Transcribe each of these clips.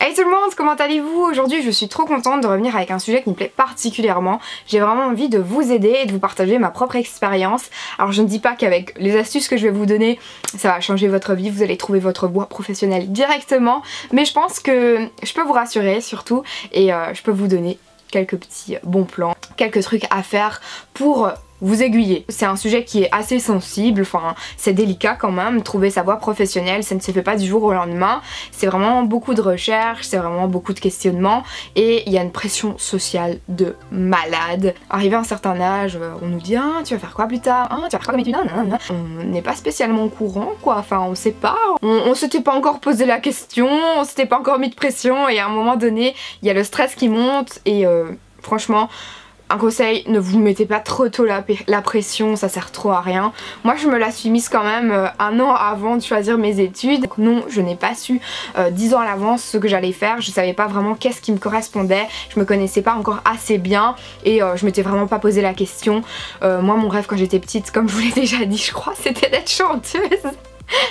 Hey tout le monde, comment allez-vous? Aujourd'hui je suis trop contente de revenir avec un sujet qui me plaît particulièrement. J'ai vraiment envie de vous aider et de vous partager ma propre expérience. Alors je ne dis pas qu'avec les astuces que je vais vous donner ça va changer votre vie, vous allez trouver votre voie professionnelle directement, mais je pense que je peux vous rassurer surtout et je peux vous donner quelques petits bons plans, quelques trucs à faire pour vous aiguiller. C'est un sujet qui est assez sensible, enfin c'est délicat quand même, trouver sa voie professionnelle, ça ne se fait pas du jour au lendemain, c'est vraiment beaucoup de recherches, c'est vraiment beaucoup de questionnements et il y a une pression sociale de malade. Arrivé à un certain âge, on nous dit ah tu vas faire quoi plus tard, ah tu vas faire quoi comme étude, on n'est pas spécialement au courant quoi, enfin on sait pas, on s'était pas encore posé la question, on s'était pas encore mis de pression et à un moment donné il y a le stress qui monte et franchement un conseil, ne vous mettez pas trop tôt la pression, ça sert trop à rien. Moi je me la suis mise quand même un an avant de choisir mes études. Donc non, je n'ai pas su 10 ans à l'avance ce que j'allais faire, je savais pas vraiment qu'est-ce qui me correspondait, je me connaissais pas encore assez bien et je m'étais vraiment pas posé la question. Moi mon rêve quand j'étais petite, comme je vous l'ai déjà dit je crois, c'était d'être chanteuse.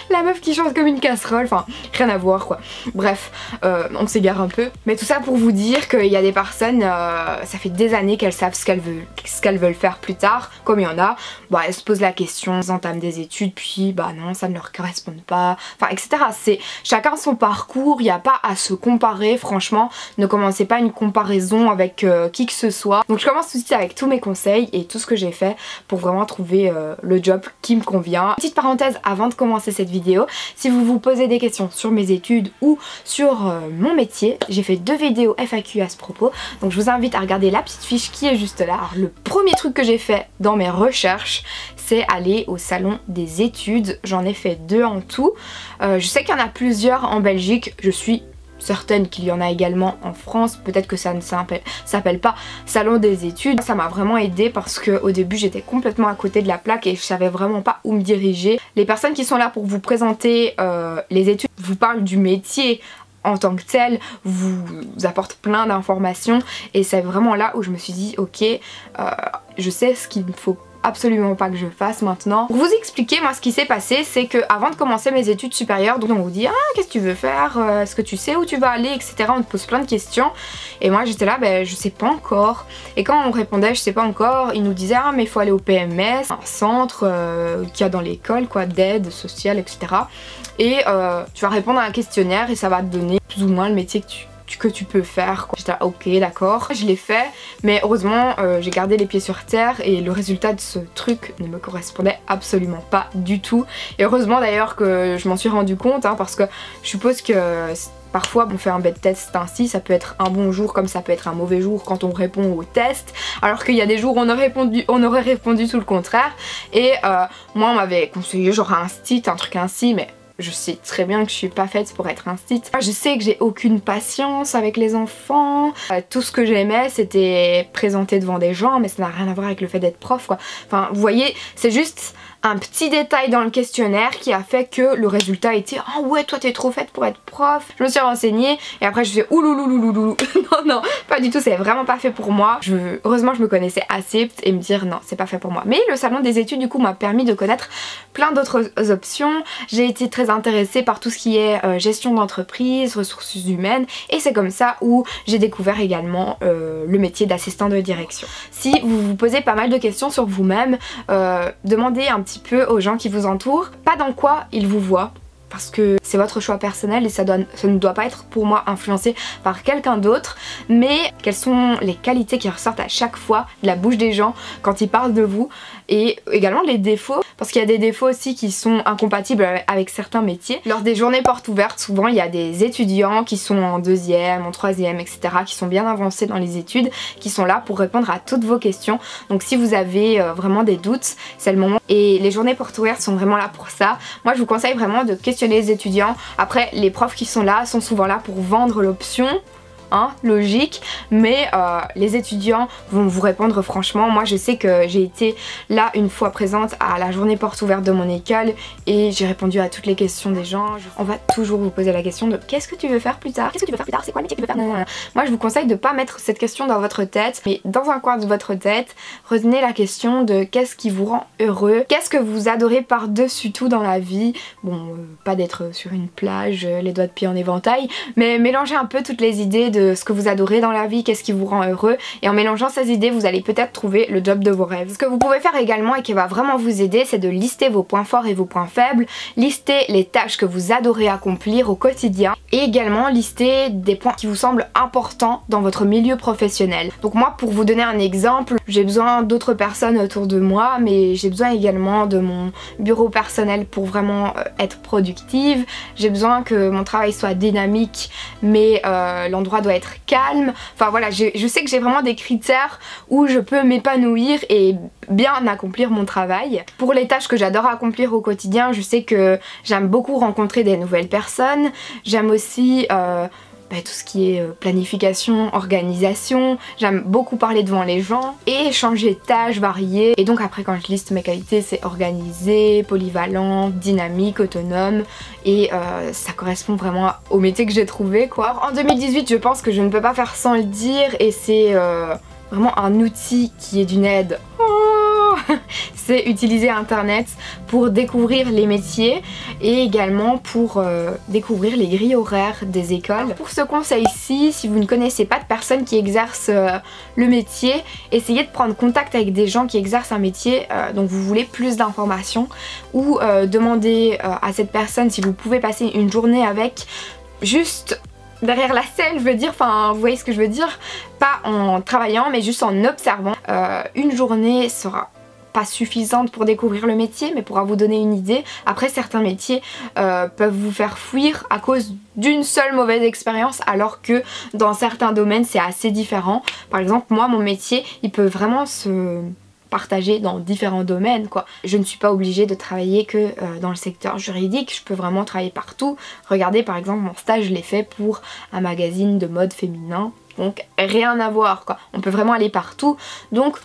La meuf qui chante comme une casserole, enfin rien à voir quoi. Bref, on s'égare un peu. Mais tout ça pour vous dire qu'il y a des personnes, ça fait des années qu'elles savent ce qu'elles veulent faire plus tard. Comme il y en a, bah elles se posent la question, elles entament des études, puis bah non ça ne leur correspond pas, enfin etc. C'est chacun son parcours, il n'y a pas à se comparer, franchement. Ne commencez pas une comparaison avec qui que ce soit. Donc je commence tout de suite avec tous mes conseils et tout ce que j'ai fait pour vraiment trouver le job qui me convient. Petite parenthèse avant de commencer cette vidéo, si vous vous posez des questions sur mes études ou sur mon métier, j'ai fait 2 vidéos FAQ à ce propos, donc je vous invite à regarder la petite fiche qui est juste là. Alors, le premier truc que j'ai fait dans mes recherches, c'est aller au salon des études. J'en ai fait 2 en tout. Je sais qu'il y en a plusieurs en Belgique, je suis certaine qu'il y en a également en France, peut-être que ça ne s'appelle pas salon des études. Ça m'a vraiment aidé parce que au début j'étais complètement à côté de la plaque et je savais vraiment pas où me diriger. Les personnes qui sont là pour vous présenter les études vous parlent du métier en tant que tel, vous apportent plein d'informations et c'est vraiment là où je me suis dit ok, je sais ce qu'il me faut absolument pas que je fasse maintenant. Pour vous expliquer moi ce qui s'est passé, c'est que avant de commencer mes études supérieures, donc on vous dit ah qu'est-ce que tu veux faire, est-ce que tu sais où tu vas aller, etc. On te pose plein de questions et moi j'étais là ben je sais pas encore, et quand on répondait je sais pas encore, ils nous disaient ah mais il faut aller au PMS, un centre qu'il y a dans l'école quoi, d'aide sociale etc. Et tu vas répondre à un questionnaire et ça va te donner plus ou moins le métier que tu peux faire quoi. J'étais là ok d'accord, je l'ai fait mais heureusement j'ai gardé les pieds sur terre et le résultat de ce truc ne me correspondait absolument pas du tout et heureusement d'ailleurs que je m'en suis rendu compte parce que je suppose que parfois on fait un bête test ainsi, ça peut être un bon jour comme ça peut être un mauvais jour quand on répond au test, alors qu'il y a des jours où on aurait répondu tout le contraire et moi on m'avait conseillé genre un stit, un truc ainsi, mais je sais très bien que je suis pas faite pour être un stit. Je sais que j'ai aucune patience avec les enfants. Tout ce que j'aimais c'était présenter devant des gens mais ça n'a rien à voir avec le fait d'être prof quoi. Enfin vous voyez, c'est juste un petit détail dans le questionnaire qui a fait que le résultat était ah ouais toi t'es trop faite pour être prof. Je me suis renseignée et après je me suis fait oulouloulouloulou. non pas du tout, c'est vraiment pas fait pour moi. Heureusement je me connaissais assez et me dire non c'est pas fait pour moi. Mais le salon des études du coup m'a permis de connaître plein d'autres options. J'ai été très intéressée par tout ce qui est gestion d'entreprise, ressources humaines et c'est comme ça où j'ai découvert également le métier d'assistant de direction. Si vous vous posez pas mal de questions sur vous-même, demandez un petit peu aux gens qui vous entourent, pas dans quoi ils vous voient, parce que c'est votre choix personnel et ça ne doit pas être pour moi influencé par quelqu'un d'autre, mais quelles sont les qualités qui ressortent à chaque fois de la bouche des gens quand ils parlent de vous, et également les défauts, parce qu'il y a des défauts aussi qui sont incompatibles avec certains métiers. Lors des journées portes ouvertes, souvent il y a des étudiants qui sont en 2e, en 3e, etc. qui sont bien avancés dans les études, qui sont là pour répondre à toutes vos questions. Donc si vous avez vraiment des doutes, c'est le moment. Et les journées portes ouvertes sont vraiment là pour ça. Moi je vous conseille vraiment de questionner les étudiants. Après les profs qui sont là sont souvent là pour vendre l'option hein, logique, mais les étudiants vont vous répondre franchement. Moi je sais que j'ai été là une fois présente à la journée porte ouverte de mon école et j'ai répondu à toutes les questions des gens. On va toujours vous poser la question de qu'est-ce que tu veux faire plus tard, qu'est-ce que tu veux faire plus tard, c'est quoi le métier que tu veux faire. Non. Moi je vous conseille de pas mettre cette question dans votre tête, mais dans un coin de votre tête, retenez la question de qu'est-ce qui vous rend heureux, qu'est-ce que vous adorez par-dessus tout dans la vie. Bon, pas d'être sur une plage, les doigts de pied en éventail, mais mélangez un peu toutes les idées de ce que vous adorez dans la vie, qu'est-ce qui vous rend heureux, et en mélangeant ces idées vous allez peut-être trouver le job de vos rêves. Ce que vous pouvez faire également et qui va vraiment vous aider, c'est de lister vos points forts et vos points faibles, lister les tâches que vous adorez accomplir au quotidien et également lister des points qui vous semblent importants dans votre milieu professionnel. Donc moi, pour vous donner un exemple, j'ai besoin d'autres personnes autour de moi, mais j'ai besoin également de mon bureau personnel pour vraiment être productive. J'ai besoin que mon travail soit dynamique, mais l'endroit doit être calme. Enfin voilà, je sais que j'ai vraiment des critères où je peux m'épanouir et bien accomplir mon travail. Pour les tâches que j'adore accomplir au quotidien, je sais que j'aime beaucoup rencontrer des nouvelles personnes. J'aime aussi tout ce qui est planification, organisation, j'aime beaucoup parler devant les gens et changer de tâches variées. Et donc après quand je liste mes qualités, c'est organisé, polyvalent, dynamique, autonome et ça correspond vraiment au métier que j'ai trouvé quoi. Alors, en 2018 je pense que je ne peux pas faire sans le dire et c'est vraiment un outil qui est d'une aide. C'est utiliser internet pour découvrir les métiers et également pour découvrir les grilles horaires des écoles. Alors pour ce conseil-ci, si vous ne connaissez pas de personnes qui exercent le métier, essayez de prendre contact avec des gens qui exercent un métier dont vous voulez plus d'informations ou demandez à cette personne si vous pouvez passer une journée avec, juste derrière la scène, je veux dire, enfin vous voyez ce que je veux dire, pas en travaillant mais juste en observant. Une journée sera pas suffisante pour découvrir le métier mais pourra vous donner une idée. Après certains métiers peuvent vous faire fuir à cause d'une seule mauvaise expérience alors que dans certains domaines c'est assez différent. Par exemple moi mon métier il peut vraiment se partager dans différents domaines quoi. Je ne suis pas obligée de travailler que dans le secteur juridique, je peux vraiment travailler partout. Regardez par exemple mon stage je l'ai fait pour un magazine de mode féminin, donc rien à voir quoi. On peut vraiment aller partout. Donc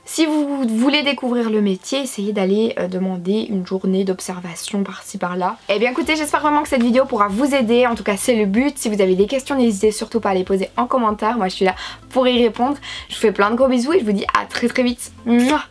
si vous voulez découvrir le métier, essayez d'aller demander une journée d'observation par-ci par-là. Et bien écoutez, j'espère vraiment que cette vidéo pourra vous aider, en tout cas c'est le but. Si vous avez des questions, n'hésitez surtout pas à les poser en commentaire, moi je suis là pour y répondre. Je vous fais plein de gros bisous et je vous dis à très très vite. Mouah.